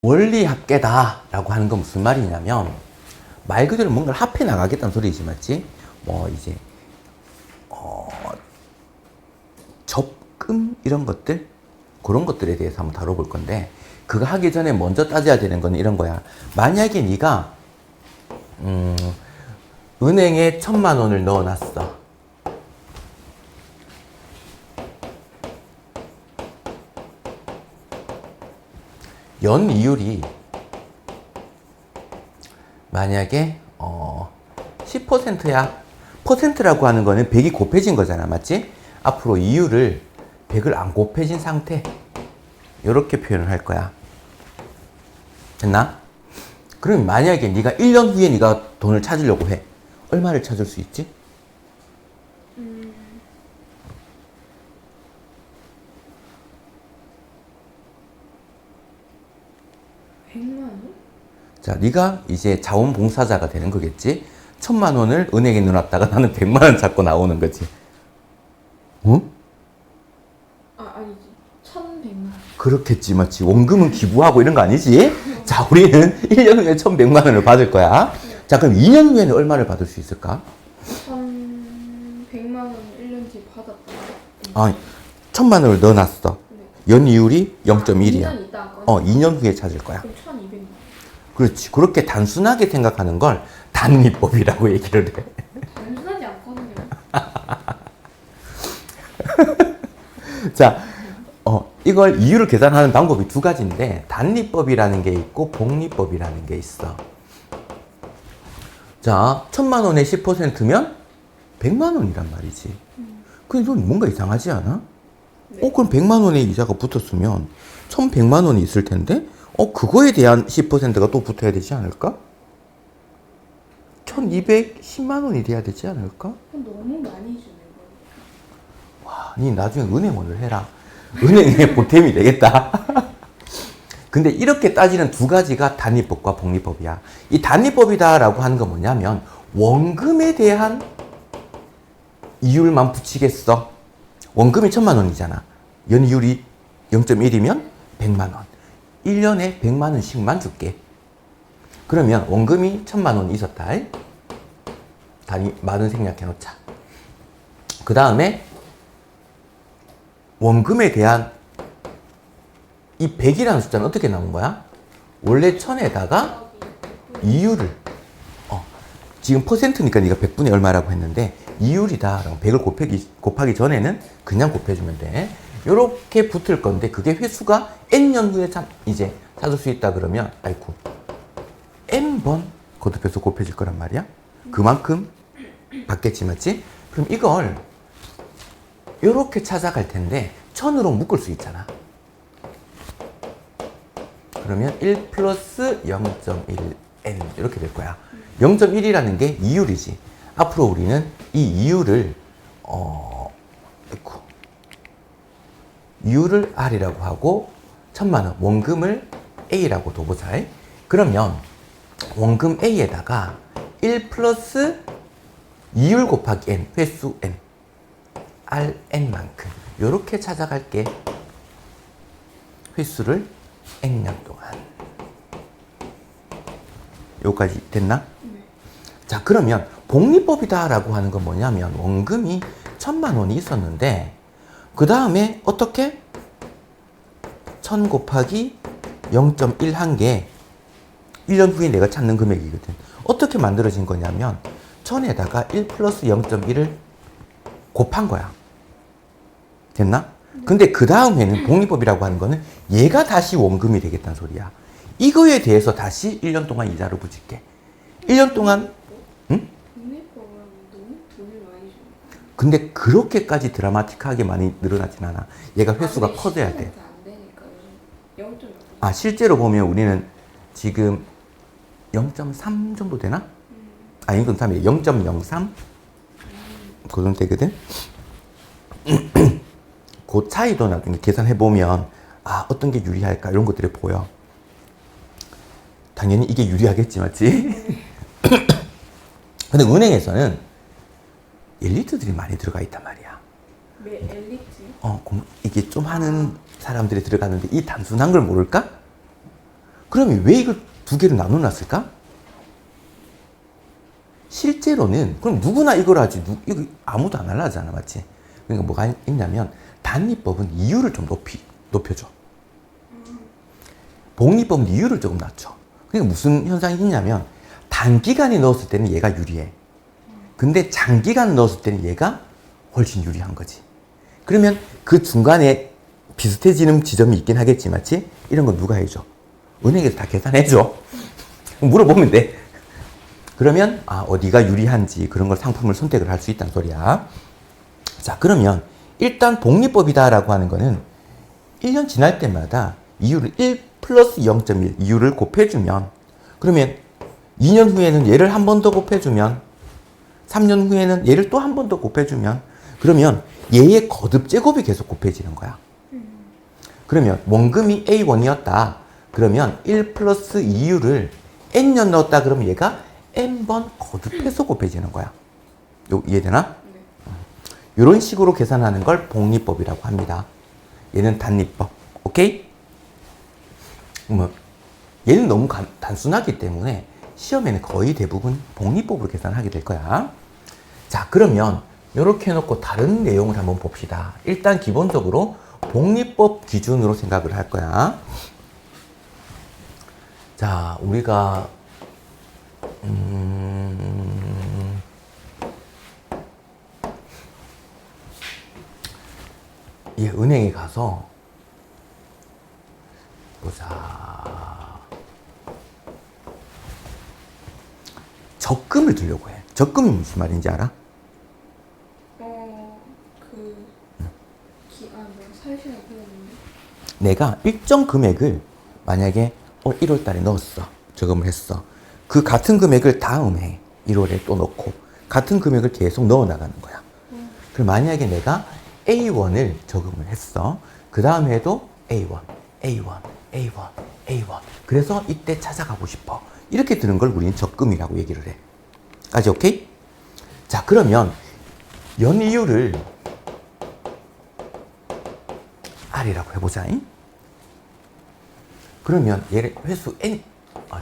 원리 합계다라고 하는 건 무슨 말이냐면 말 그대로 뭔가를 합해 나가겠다는 소리지, 맞지? 뭐 이제 적금 이런 것들, 그런 것들에 대해서 한번 다뤄볼 건데, 그거 하기 전에 먼저 따져야 되는 건 이런 거야. 만약에 네가 은행에 1,000,000원을 넣어놨어. 연이율이 만약에 10%야. 퍼센트라고 하는 거는 100이 곱해진 거잖아, 맞지? 앞으로 이율을 100을 안 곱해진 상태, 이렇게 표현을 할 거야. 됐나? 그럼 만약에 네가 1년 후에 네가 돈을 찾으려고 해. 얼마를 찾을 수 있지? 100만 원? 자, 네가 이제 자원봉사자가 되는 거겠지? 1,000,000원을 은행에 넣어놨다가 나는 100만 원 찾고 나오는 거지. 응? 아니지. 1,100만 원. 그렇겠지, 맞지? 원금은 기부하고 이런 거 아니지? 자, 우리는 1년 후에 1,100만 원을 받을 거야. 자, 그럼 2년 후에는 얼마를 받을 수 있을까? 1,100만 원을 1년 뒤에 받았다. 아, 1,000,000 원을 넣어놨어. 네. 연이율이 0.1이야. 2년 있다가. 2년 후에 찾을 거야. 그럼 1,200만 원. 그렇지. 그렇게 단순하게 생각하는 걸 단위법이라고 얘기를 해. 단순하지 않거든요. 자, 이걸 이율을 계산하는 방법이 두 가지인데, 단리법이라는 게 있고 복리법이라는 게 있어. 자, 1,000,000 원의 10%면 100만 원이란 말이지. 근데 넌 뭔가 이상하지 않아? 네. 그럼 100만 원의 이자가 붙었으면 1,100만 원이 있을 텐데, 그거에 대한 10%가 또 붙어야 되지 않을까? 1,210만 원이 돼야 되지 않을까? 그건 너무 많이 주는 거예요. 니 나중에 은행원을 해라. 은행에 보탬이 되겠다. 근데 이렇게 따지는 두 가지가 단위법과 복리법이야. 이 단위법이다라고 하는 건 뭐냐면 원금에 대한 이율만 붙이겠어. 원금이 1,000,000 원이잖아. 연이율이 0.1이면 100만 원. 1년에 100만 원씩만 줄게. 그러면 원금이 1,000,000 원이 있었다. 단위 만원 생략해 놓자. 그 다음에 원금에 대한 이 100이라는 숫자는 어떻게 나온 거야? 원래 1,000에다가 이율을 지금 퍼센트니까 네가 100분의 얼마라고 했는데 이율이다. 그럼 100을 곱하기 전에는 그냥 곱해주면 돼. 요렇게 붙을 건데 그게 회수가 n년 후에 이제 찾을 수 있다 그러면 아이쿠 n번 거듭해서 곱해질 거란 말이야. 그만큼 받겠지, 맞지? 그럼 이걸 요렇게 찾아갈 텐데 1,000으로 묶을 수 있잖아. 그러면 1 플러스 0.1n 이렇게 될 거야. 0.1이라는 게 이율이지. 앞으로 우리는 이 이율을 이율을 R이라고 하고 1,000,000 원 원금을 A라고 둬보자. 그러면 원금 A에다가 1 플러스 이율 곱하기 n, 횟수 n, Rn만큼 요렇게 찾아갈게. 횟수를 n년 동안. 여기까지 됐나? 네. 자, 그러면 복리법이다라고 하는 건 뭐냐면 원금이 1,000,000 원이 있었는데 그 다음에 어떻게? 1,000 곱하기 0.1 한 게 1년 후에 내가 찾는 금액이거든. 어떻게 만들어진 거냐면 1,000에다가 1 플러스 0.1을 곱한 거야. 됐나? 근데 그 다음에는 복리법이라고 하는 거는 얘가 다시 원금이 되겠다는 소리야. 이거에 대해서 다시 1년 동안 이자를 붙일게. 1년 동안, 응? 국내법은 너무 돈을 많이 주는 거예요. 근데 그렇게까지 드라마틱하게 많이 늘어나진 않아. 얘가 회수가 근데 커져야 돼. 10%안 되니까 요즘 0.6. 아, 실제로 보면 우리는 지금 0.3 정도 되나? 아, 0.3이래. 0.03? 그 정도 되거든? 그 차이도 나중에 계산해보면, 어떤 게 유리할까? 이런 것들이 보여. 당연히 이게 유리하겠지, 맞지? 근데 은행에서는 엘리트들이 많이 들어가 있단 말이야. 엘리트? 이게 좀 하는 사람들이 들어가는데 이 단순한 걸 모를까? 그럼 그러면 왜 이걸 두 개로 나눠놨을까? 실제로는 그럼 누구나 이걸 하지 이거 아무도 안 하려잖아, 맞지? 그러니까 뭐가 있냐면 단위법은 이율을 좀 높여줘. 복리법은 이율을 조금 낮춰. 그러니까 무슨 현상이 있냐면 단기간에 넣었을 때는 얘가 유리해. 근데 장기간 넣었을 때는 얘가 훨씬 유리한 거지. 그러면 그 중간에 비슷해지는 지점이 있긴 하겠지, 맞지? 이런 거 누가 해줘? 은행에서 다 계산해줘. 물어보면 돼. 그러면 어디가 유리한지 그런 걸 상품을 선택을 할 수 있다는 소리야. 자, 그러면 일단 복리법이다라고 하는 거는 1년 지날 때마다 이율을 1 플러스 0.1 이율을 곱해주면, 그러면 2년 후에는 얘를 한 번 더 곱해주면, 3년 후에는 얘를 또 한 번 더 곱해주면, 그러면 얘의 거듭 제곱이 계속 곱해지는 거야. 그러면 원금이 A1이었다. 그러면 1 플러스 이율을 N년 넣었다. 그러면 얘가 N번 거듭해서 곱해지는 거야. 이해되나? 이런 식으로 계산하는 걸 복리법이라고 합니다. 얘는 단리법. 오케이? 얘는 너무 단순하기 때문에 시험에는 거의 대부분 복리법으로 계산하게 될 거야. 자, 그러면 이렇게 해놓고 다른 내용을 한번 봅시다. 일단 기본적으로 복리법 기준으로 생각을 할 거야. 자, 우리가 은행에 가서 보자. 적금을 들려고 해. 적금이 무슨 말인지 알아? 사실은 그랬는데. 내가 일정 금액을 만약에 1월 달에 넣었어. 저금을 했어. 그 같은 금액을 다음 해 1월에 또 넣고 같은 금액을 계속 넣어 나가는 거야. 그럼 만약에 내가 A1을 저금을 했어. 그 다음 해도 A1, A1, A1, A1. 그래서 이때 찾아가고 싶어. 이렇게 드는 걸 우리는 적금이라고 얘기를 해. 까지 오케이? 자, 그러면 연이율을 R이라고 해보자. 그러면 얘를 회수 N,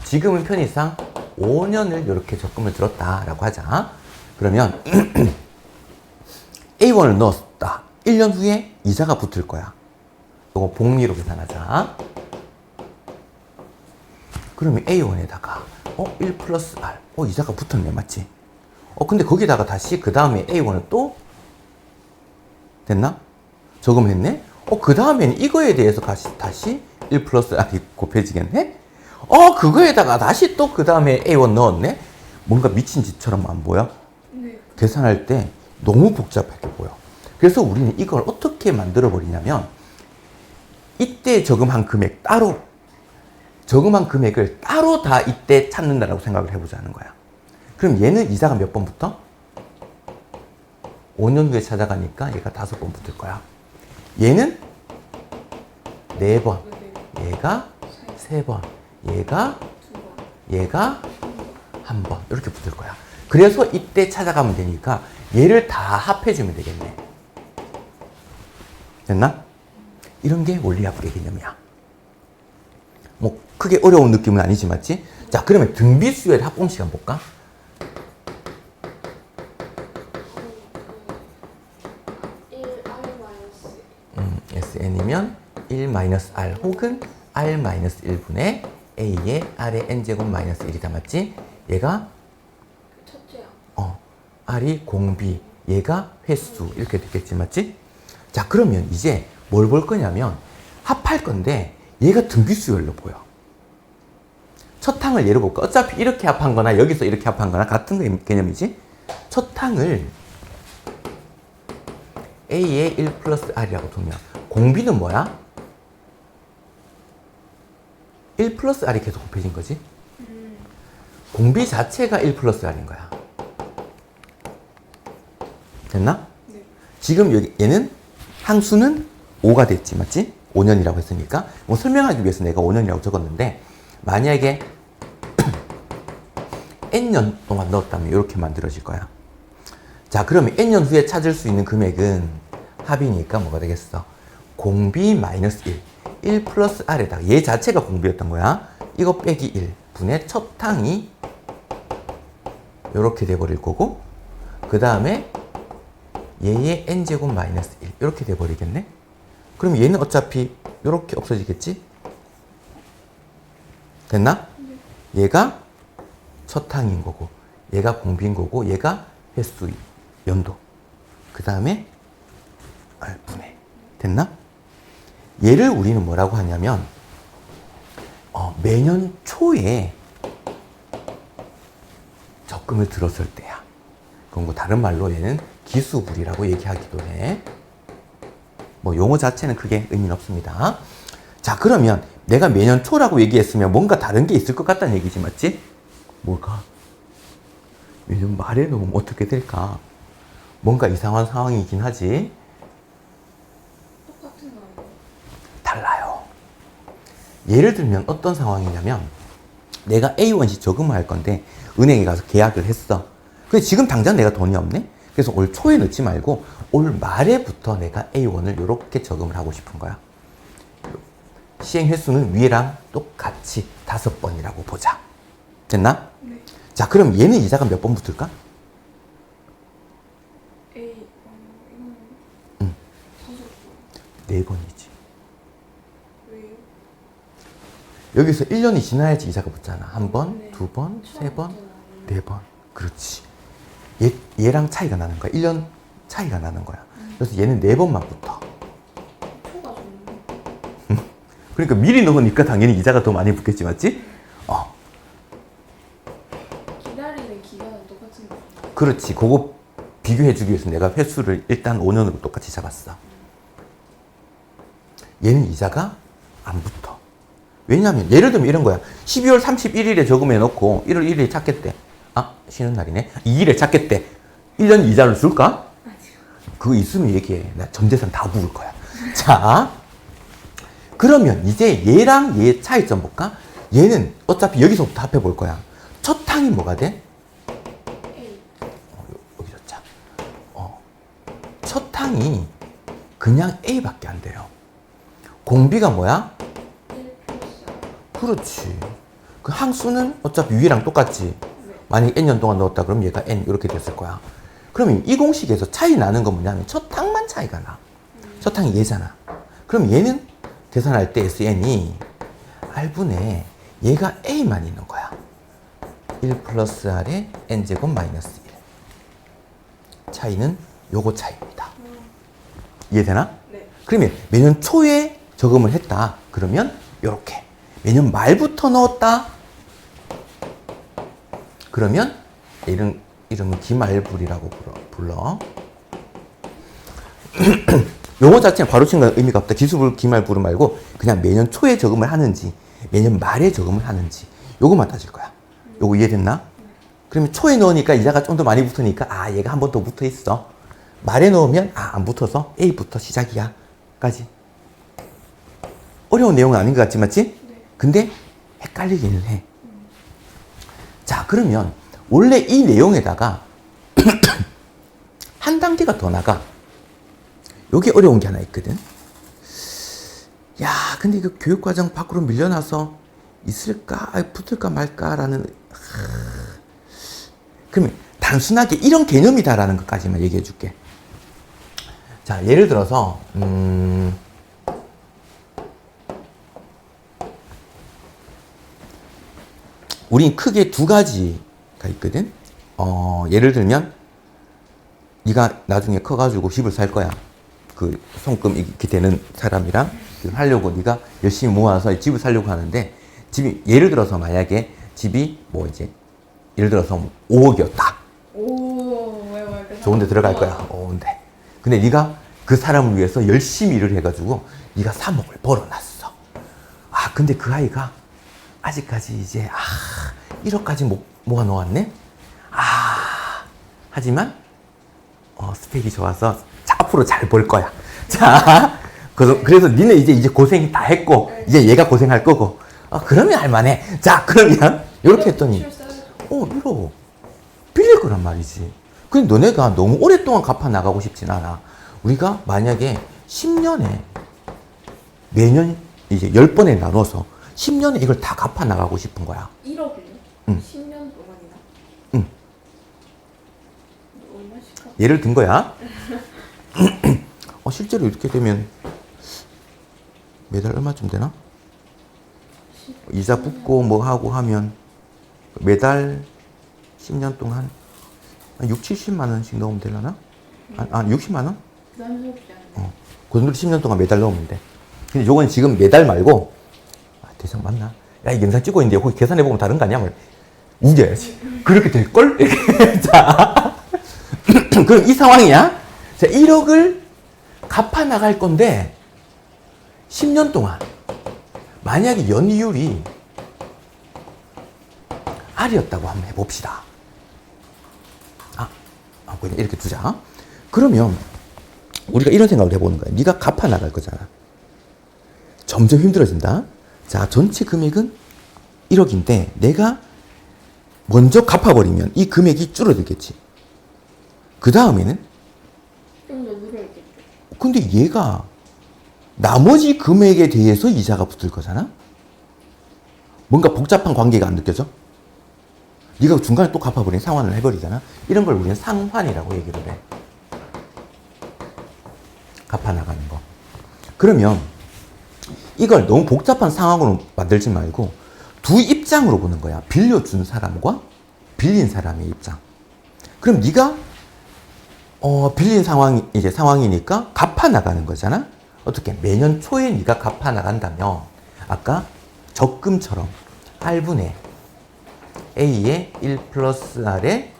지금은 편의상 5년을 이렇게 적금을 들었다라고 하자. 그러면 A1을 넣었다. 1년 후에 이자가 붙을 거야. 이거 복리로 계산하자. 그러면 A1에다가 1 플러스 R. 이자가 붙었네, 맞지? 근데 거기다가 다시 그 다음에 A1은 또 됐나? 저금했네? 그 다음에는 이거에 대해서 다시 1 플러스 R이 곱해지겠네? 그거에다가 다시 또 그 다음에 A1 넣었네? 뭔가 미친 짓처럼 안 보여? 네. 계산할 때 너무 복잡하게 보여. 그래서 우리는 이걸 어떻게 만들어 버리냐면 이때 저금한 금액 따로, 저금한 금액을 따로 다 이때 찾는다라고 생각을 해보자는 거야. 그럼 얘는 이자가 몇 번 붙어? 5년 후에 찾아가니까 얘가 5번 붙을 거야. 얘는 4번, 얘가 3번, 얘가 1번 이렇게 붙을 거야. 그래서 이때 찾아가면 되니까 얘를 다 합해주면 되겠네. 됐나? 이런 게 원리합계 개념이야. 뭐 크게 어려운 느낌은 아니지, 맞지? 자, 그러면 등비수열 합공식 한번 볼까? SN이면 1-R 혹은 R-1분의 A의 R의 N제곱 마이너스 1이다, 맞지? 얘가 첫째야. R이 공비, 얘가 횟수 이렇게 됐겠지, 맞지? 자, 그러면 이제 뭘 볼 거냐면 합할 건데 얘가 등비수열로 보여. 첫 항을 예로 볼까? 어차피 이렇게 합한 거나 여기서 이렇게 합한 거나 같은 개념이지? 첫 항을 A의 1 플러스 R이라고 두면 공비는 뭐야? 1 플러스 R이 계속 곱해진 거지? 공비 자체가 1 플러스 R인 거야. 됐나? 네. 지금 얘는 항수는 5가 됐지, 맞지? 5년이라고 했으니까. 뭐 설명하기 위해서 내가 5년이라고 적었는데 만약에 N년 동안 넣었다면 이렇게 만들어질 거야. 자, 그러면 N년 후에 찾을 수 있는 금액은 합이니까 뭐가 되겠어? 공비 마이너스 1. 1 플러스 R에다가 얘 자체가 공비였던 거야. 이거 빼기 1분의 첫 항이 이렇게 돼버릴 거고, 그 다음에 얘의 n제곱 마이너스 1 이렇게 돼버리겠네. 그럼 얘는 어차피 이렇게 없어지겠지? 됐나? 얘가 첫 항인 거고, 얘가 공비인 거고, 얘가 횟수 연도, 그 다음에 R분의. 됐나? 얘를 우리는 뭐라고 하냐면 매년 초에 적금을 들었을 때야. 그건 뭐 다른 말로 얘는 기수불이라고 얘기하기도 해. 뭐 용어 자체는 크게 의미는 없습니다. 자, 그러면 내가 매년 초라고 얘기했으면 뭔가 다른 게 있을 것 같다는 얘기지, 맞지? 뭘까? 매년 말에 놓으면 어떻게 될까? 뭔가 이상한 상황이긴 하지. 똑같은 거 아니에요? 달라요. 예를 들면 어떤 상황이냐면 내가 A1시 저금을 할 건데 은행에 가서 계약을 했어. 근데 지금 당장 내가 돈이 없네? 그래서 올 초에 넣지 말고 올 말에부터 내가 A1을 이렇게 저금을 하고 싶은 거야. 시행 횟수는 위에랑 똑같이 5번이라고 보자. 됐나? 네. 자, 그럼 얘는 이자가 몇 번 붙을까? A 이거는 응. 5번. 4번이지. 왜요? 여기서 1년이 지나야지 이자가 붙잖아. 한 번, 네. 두 번, 세 번, 처음부터는 네 번. 그렇지. 얘랑 차이가 나는 거야. 1년 차이가 나는 거야. 그래서 얘는 4번만 붙어. 초가 좀 그러니까 미리 넣으니까 당연히 이자가 더 많이 붙겠지, 맞지? 기다리는 기간은 똑같은 거 아니에요? 그렇지. 그거 비교해주기 위해서 내가 횟수를 일단 5년으로 똑같이 잡았어. 얘는 이자가 안 붙어. 왜냐하면 예를 들면 이런 거야. 12월 31일에 저금해 놓고 1월 1일에 찾겠대. 아, 쉬는 날이네. 2일에 찾겠대. 1년 이자를 줄까? 아니요. 그거 있으면 얘기해. 나 전 재산 다 부을 거야. 자, 그러면 이제 얘랑 얘의 차이점 볼까? 얘는 어차피 여기서부터 합해 볼 거야. 첫 항이 뭐가 돼? A 여기 줬자. 첫 항이 그냥 A밖에 안 돼요. 공비가 뭐야? 1 플러스 그렇지. 그 항수는 어차피 위랑 똑같지. 네. 만약에 N년 동안 넣었다 그러면 얘가 N 이렇게 됐을 거야. 그러면 이 공식에서 차이 나는 건 뭐냐면 첫 항만 차이가 나. 첫 항이 얘잖아. 그럼 얘는 계산할 때 SN이 R분의 얘가 A만 있는 거야. 1 플러스 R에 N제곱 마이너스 1. 차이는 요거 차이입니다. 이해되나? 네. 그러면 매년 초에 저금을 했다. 그러면 요렇게. 매년 말부터 넣었다. 그러면 이름은 기말불이라고 불러. 용어 자체는 바로 친 건 의미가 없다. 기수불, 기말불은 말고 그냥 매년 초에 저금을 하는지 매년 말에 저금을 하는지 요것만 따질 거야. 요거 이해됐나? 그러면 초에 넣으니까 이자가 좀 더 많이 붙으니까 아, 얘가 한 번 더 붙어 있어. 말에 넣으면 아, 안 붙어서 A부터 시작이야. 까지. 어려운 내용은 아닌 것 같지, 맞지? 네. 근데 헷갈리기는 해. 자, 그러면 원래 이 내용에다가 한 단계가 더 나가. 여기 어려운 게 하나 있거든. 야, 근데 이거 교육과정 밖으로 밀려나서 있을까? 붙을까 말까라는. 그러면 단순하게 이런 개념이다라는 것까지만 얘기해 줄게. 자, 예를 들어서 우린 크게 두 가지가 있거든. 예를 들면 네가 나중에 커가지고 집을 살 거야. 그 송금 이렇게 되는 사람이랑 하려고 네가 열심히 모아서 집을 살려고 하는데 집이 예를 들어서 만약에 집이 뭐 이제 예를 들어서 5억이었다. 오, 왜 좋은 데 들어갈 거야. 근데 네가 그 사람을 위해서 열심히 일을 해가지고 네가 3억을 벌어놨어. 아, 근데 그 아이가 아직까지 이제 1억까지 모아놓았네. 하지만 스펙이 좋아서 앞으로 잘 벌 거야. 자, 그래서 니네 이제 고생 다 했고 이제 얘가 고생할 거고. 그러면 할만해. 자, 그러면 이렇게 했더니 1억 빌릴 거란 말이지. 근데 너네가 너무 오랫동안 갚아 나가고 싶진 않아. 우리가 만약에 10년에 매년 이제 10번에 나눠서 10년에 이걸 다 갚아 나가고 싶은 거야. 1억을요? 응. 10년 동안이나? 응. 얼마씩 갚 예를 든 거야. 실제로 이렇게 되면 매달 얼마쯤 되나? 이자 붙고 뭐 하고 하면 매달 10년 동안 한 6, 70만 원씩 넣으면 되려나? 60만 원? 부담스럽지 않아요? 그 정도 10년 동안 매달 넣으면 돼. 근데 요건 지금 매달 말고, 대상 맞나? 야, 이 영상 찍고 있는데, 거기 계산해보면 다른 거 아니야? 뭐, 우겨야지. 그렇게 될걸? 자. 그럼 이 상황이야. 자, 1억을 갚아 나갈 건데, 10년 동안, 만약에 연이율이 R이었다고 한번 해봅시다. 그냥 이렇게 두자. 그러면, 우리가 이런 생각을 해보는 거야. 네가 갚아 나갈 거잖아. 점점 힘들어진다. 자, 전체 금액은 1억인데 내가 먼저 갚아버리면 이 금액이 줄어들겠지. 그 다음에는 좀 더 늘어있겠죠. 근데 얘가 나머지 금액에 대해서 이자가 붙을 거잖아. 뭔가 복잡한 관계가 안 느껴져? 네가 중간에 또 갚아버리는 상환을 해버리잖아. 이런 걸 우리는 상환이라고 얘기를 해. 갚아 나가는 거. 그러면 이걸 너무 복잡한 상황으로 만들지 말고 두 입장으로 보는 거야. 빌려준 사람과 빌린 사람의 입장. 그럼 네가 빌린 상황이니까 갚아 나가는 거잖아. 어떻게 매년 초에 네가 갚아 나간다면 아까 적금처럼 R분의 A의 1 플러스 R의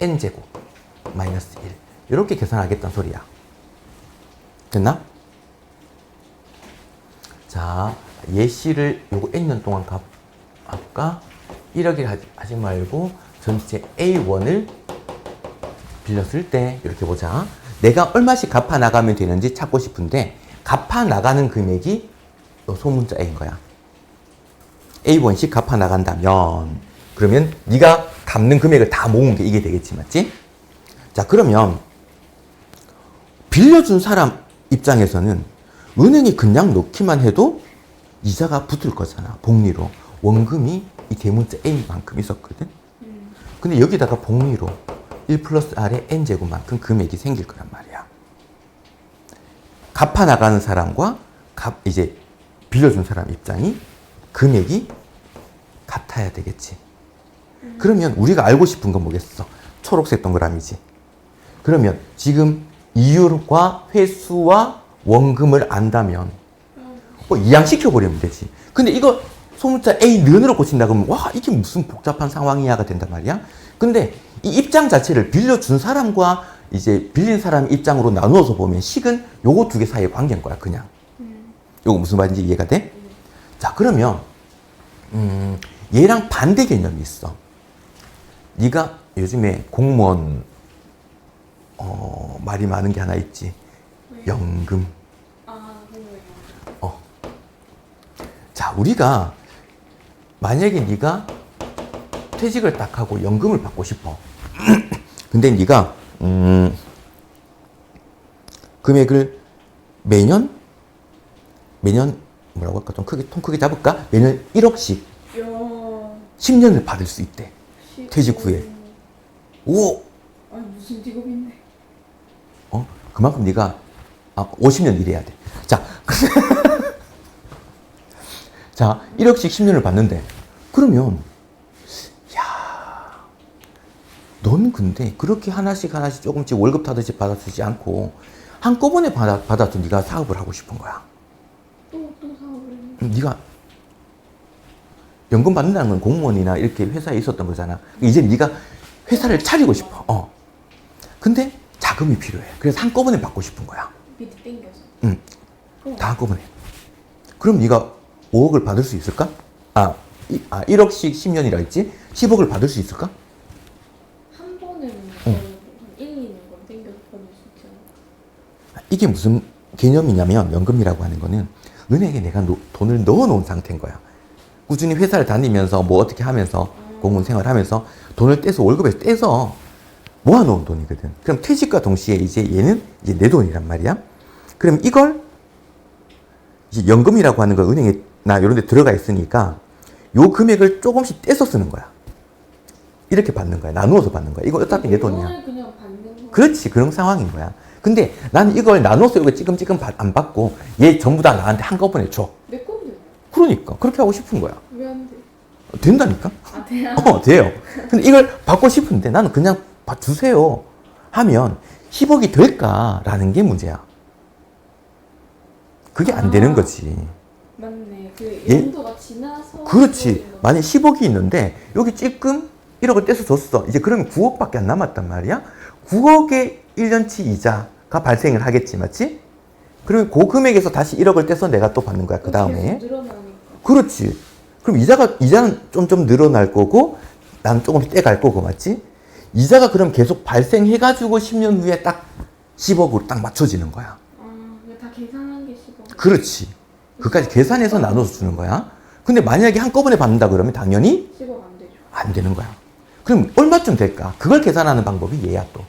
N제곱 마이너스 1 이렇게 계산하겠다는 소리야. 됐나? 자, 예시를 요거 N년 동안 갚을까? 1억을 하지 말고 전체 A1을 빌렸을 때 이렇게 보자. 내가 얼마씩 갚아 나가면 되는지 찾고 싶은데 갚아 나가는 금액이 요 소문자 A인 거야. A1씩 갚아 나간다면 그러면 네가 갚는 금액을 다 모은 게 이게 되겠지, 맞지? 자, 그러면 빌려준 사람 입장에서는 은행에 그냥 넣기만 해도 이자가 붙을 거잖아. 복리로. 원금이 이 대문자 A만큼 있었거든. 근데 여기다가 복리로 1 플러스 R의 N제곱만큼 금액이 생길 거란 말이야. 갚아 나가는 사람과 이제 빌려준 사람 입장이 금액이 같아야 되겠지. 그러면 우리가 알고 싶은 건 뭐겠어? 초록색 동그라미지. 그러면 지금 이율과 회수와 원금을 안다면 이양시켜버리면 되지. 근데 이거 소문자 A 는으로 고친다 그러면 와, 이게 무슨 복잡한 상황이야가 된단 말이야. 근데 이 입장 자체를 빌려준 사람과 이제 빌린 사람 입장으로 나누어서 보면 식은 요거 두 개 사이의 관계인 거야, 그냥. 요거 무슨 말인지 이해가 돼? 자, 그러면 얘랑 반대 개념이 있어. 네가 요즘에 공무원 말이 많은 게 하나 있지. 연금. 자, 우리가 만약에 네가 퇴직을 딱 하고 연금을 받고 싶어. 근데 네가 금액을 매년 뭐라고 할까? 좀 통 크게 잡을까? 매년 1억씩 10년을 받을 수 있대. 퇴직 후에. 오! 아니, 무슨 직업인데? 그만큼 네가 50년 일해야 돼. 자, 자, 1억씩 10년을 받는데 그러면 넌 근데 그렇게 하나씩 조금씩 월급 타듯이 받아주지 않고 한꺼번에 받아서 네가 사업을 하고 싶은 거야. 또 사업을 했는데. 네가 연금 받는다는 건 공무원이나 이렇게 회사에 있었던 거잖아. 이제 네가 회사를 차리고 싶어. 근데 자금이 필요해. 그래서 한꺼번에 받고 싶은 거야. 밑에 땡겨서. 응. 다 한꺼번에. 그럼 네가 5억을 받을 수 있을까? 1억씩 10년이라 했지? 10억을 받을 수 있을까? 한 번은 한 1, 2년 건 땡겨서 받을 수 있지 않을까? 이게 무슨 개념이냐면 연금이라고 하는 거는 은행에 내가 돈을 넣어놓은 상태인 거야. 꾸준히 회사를 다니면서 뭐 어떻게 하면서 공무원 생활하면서 돈을 떼서 월급에서 떼서 모아놓은 돈이거든. 그럼 퇴직과 동시에 이제 얘는 이제 내 돈이란 말이야. 그럼 이걸 이제 연금이라고 하는 건 은행에나 이런 데 들어가 있으니까 요 금액을 조금씩 떼서 쓰는 거야. 이렇게 받는 거야. 나누어서 받는 거야. 이거 어차피 내 돈이야. 이거를 그냥 받는 거. 그렇지. 그런 상황인 거야. 근데 나는 이걸 나눠서 이거 찌끔찌끔 안 받고 얘 전부 다 나한테 한꺼번에 줘. 내 건데 그러니까 그렇게 하고 싶은 거야. 왜 안 돼? 된다니까? 아 돼야. 돼요. 근데 이걸 받고 싶은데 나는 그냥 주세요 하면 10억이 될까라는 게 문제야. 그게 안 되는 거지. 맞네. 그 예? 연도가 지나서. 그렇지. 만약 10억이 있는데 여기 찔끔 1억을 떼서 줬어. 이제 그러면 9억밖에 안 남았단 말이야. 9억의 1년치 이자가 발생을 하겠지, 맞지? 그러면 그 금액에서 다시 1억을 떼서 내가 또 받는 거야, 그 다음에. 계속 늘어나니까. 그렇지. 그럼 이자는 좀 늘어날 거고, 나는 조금씩 떼갈 거고, 맞지? 이자가 그럼 계속 발생해가지고 10년 후에 딱 10억으로 딱 맞춰지는 거야. 이거 다 계산한 게 10억. 그렇지. 그까지 계산해서 나눠서 주는 거야. 근데 만약에 한꺼번에 받는다 그러면 당연히 10억 안 되죠. 안 되는 거야. 그럼 얼마쯤 될까? 그걸 계산하는 방법이 얘야 또. 8억?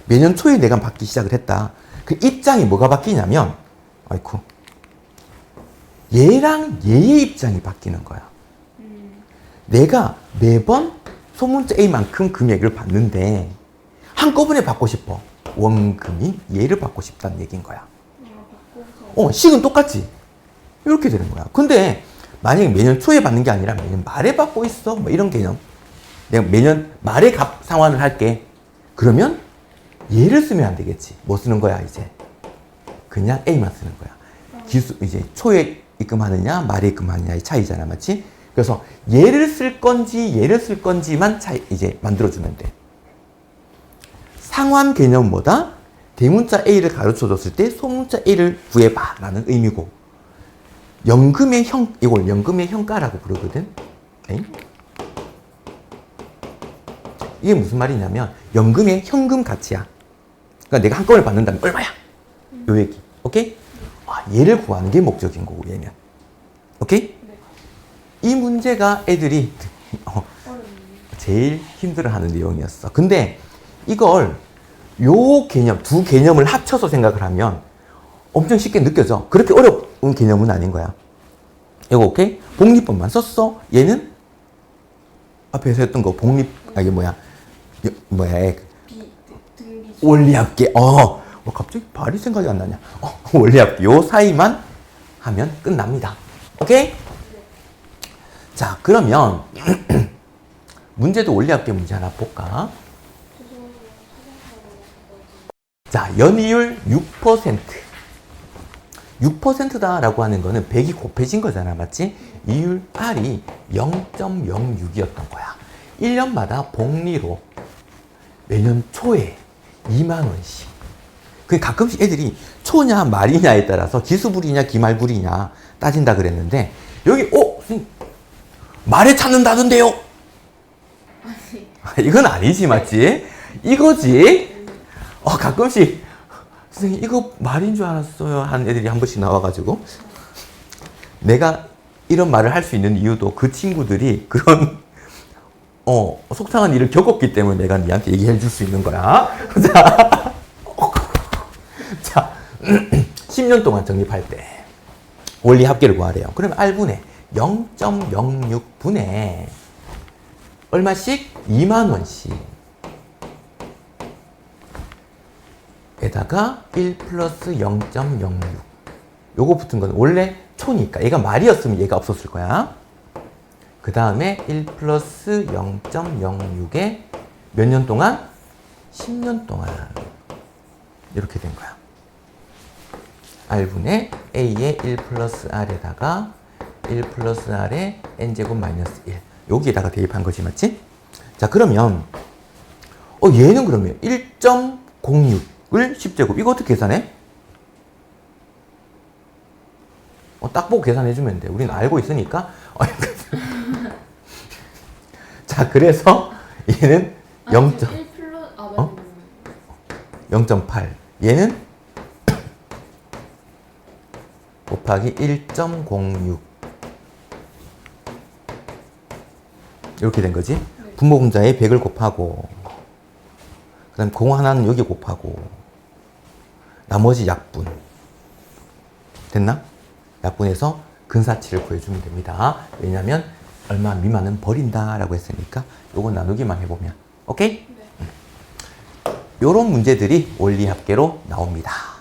매년 초에 내가 받기 시작을 했다. 그 입장이 뭐가 바뀌냐면, 아이쿠, 얘랑 얘의 입장이 바뀌는 거야. 내가 매번 소문자 A만큼 금액을 받는데 한꺼번에 받고 싶어. 원금이 얘를 받고 싶다는 얘기인 거야. 바꿔서. 식은 똑같지. 이렇게 되는 거야. 근데 만약에 매년 초에 받는 게 아니라 매년 말에 받고 있어. 뭐 이런 개념. 내가 매년 말에 값 상환을 할게. 그러면 얘를 쓰면 안 되겠지. 뭐 쓰는 거야, 이제? 그냥 A만 쓰는 거야. 이제 초에 입금하느냐, 말에 입금하느냐의 차이잖아, 맞지? 그래서 얘를 쓸 건지, 얘를 쓸 건지만 이제 만들어주면 돼. 상환 개념보다 대문자 A를 가르쳐 줬을 때 소문자 A를 구해봐 라는 의미고, 이걸 연금의 현가라고 부르거든. 에이? 이게 무슨 말이냐면 연금의 현금 가치야. 그러니까 내가 한꺼번에 받는다면 얼마야? 요 얘기. 오케이? 얘를 구하는 게 목적인 거고, 얘는. 오케이? 네. 이 문제가 애들이 제일 힘들어하는 내용이었어. 근데 이걸 요 개념, 두 개념을 합쳐서 생각을 하면 엄청 쉽게 느껴져. 그렇게 어려운 개념은 아닌 거야. 이거 오케이? 복리법만 썼어. 얘는 앞에서 했던 거 이게 등비. 원리합계. 갑자기 발이 생각이 안 나냐. 원리합계. 요 사이만 하면 끝납니다. 오케이? 자, 그러면 문제도 원리합계 문제 하나 볼까? 자, 연이율 6%. 6%다라고 하는 거는 100이 곱해진 거잖아, 맞지? 이율 R이 0.06이었던 거야. 1년마다 복리로 매년 초에 2만 원씩. 그 가끔씩 애들이 초냐 말이냐에 따라서 기수불이냐 기말불이냐 따진다 그랬는데, 여기 선생님 말에 찾는다던데요? 이건 아니지, 맞지? 이거지? 가끔씩 선생님 이거 말인 줄 알았어요 하는 애들이 한 번씩 나와가지고, 내가 이런 말을 할 수 있는 이유도 그 친구들이 그런 속상한 일을 겪었기 때문에 내가 니한테 얘기해 줄 수 있는 거야. 자, 10년 동안 적립할 때 원리 합계를 구하래요. 그러면 R분의 0.06분의 얼마씩? 2만 원씩 에다가 1 플러스 0.06. 요거 붙은 건 원래 초니까 얘가 말이었으면 얘가 없었을 거야. 그 다음에 1 플러스 0.06에 몇 년 동안? 10년 동안. 이렇게 된 거야. R분의 A의 1 플러스 R에다가 1 플러스 R의 N제곱 마이너스 1. 여기에다가 대입한 거지, 맞지? 자, 그러면 얘는 그러면 1.06을 10제곱. 이거 어떻게 계산해? 딱 보고 계산해주면 돼. 우리는 알고 있으니까. 자, 그래서 얘는 0. 0.8. 얘는 곱하기 1.06. 이렇게 된 거지. 분모 분자에 100을 곱하고, 그 다음 공 하나는 여기 곱하고, 나머지 약분. 됐나? 약분해서 근사치를 구해주면 됩니다. 왜냐하면 얼마 미만은 버린다라고 했으니까 요거 나누기만 해보면 오케이? 네. 요런 문제들이 원리합계로 나옵니다.